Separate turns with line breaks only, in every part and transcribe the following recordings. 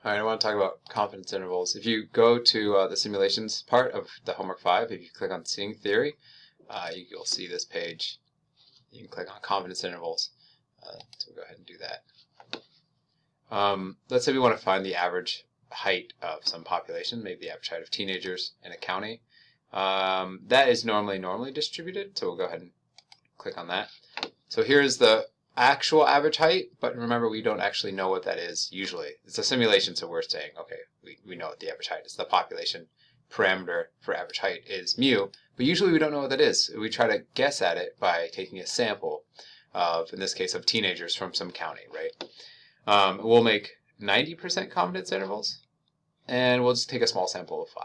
All right, I want to talk about confidence intervals. If you go to the simulations part of the homework 5, if you click on seeing theory, you'll see this page. You can click on confidence intervals. So we'll go ahead and do that. Let's say we want to find the average height of some population, maybe the average height of teenagers in a county. That is normally distributed, so we'll go ahead and click on that. So here's the actual average height, but remember we don't actually know what that is usually. It's a simulation, so we're saying, okay, we know what the average height is. The population parameter for average height is mu, but usually we don't know what that is. We try to guess at it by taking a sample of, in this case, of teenagers from some county, right? We'll make 90% confidence intervals, and we'll just take a small sample of 5.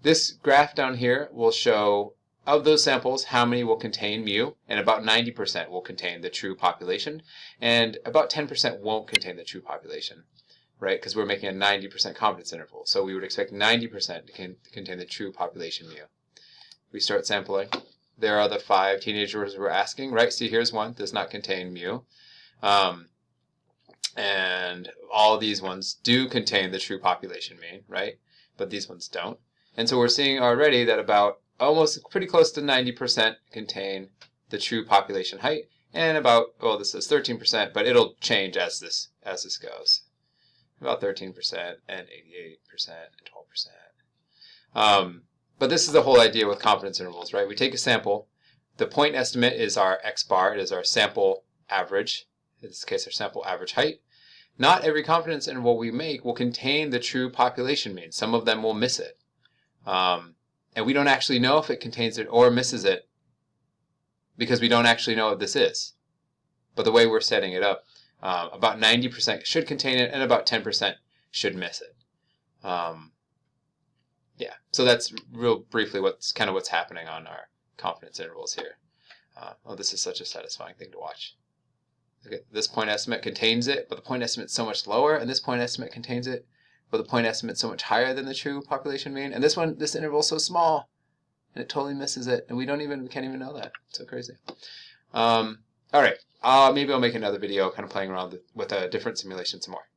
This graph down here will show of those samples, how many will contain mu, and about 90% will contain the true population, and about 10% won't contain the true population, right? Because we're making a 90% confidence interval, so we would expect 90% to contain the true population mu. We start sampling. There are the 5 teenagers we're asking, right? See, here's one, does not contain mu. And all these ones do contain the true population mean, right? But these ones don't. And so we're seeing already that about almost pretty close to 90% contain the true population height, and about, well, this is 13%, but it'll change as this goes. About 13% and 88% and 12%. But this is the whole idea with confidence intervals, right? We take a sample. The point estimate is our x bar. It is our sample average. In this case, our sample average height. Not every confidence interval we make will contain the true population mean. Some of them will miss it. And we don't actually know if it contains it or misses it because we don't actually know what this is. But the way we're setting it up, about 90% should contain it and about 10% should miss it. Yeah, so that's real briefly what's happening on our confidence intervals here. Oh, this is such a satisfying thing to watch. Okay, this point estimate contains it, but the point estimate's so much lower, and this point estimate contains it, but the point estimate's so much higher than the true population mean. And this interval is so small, and it totally misses it, and we can't even know that. It's so crazy. All right, maybe I'll make another video kind of playing around with a different simulation some more.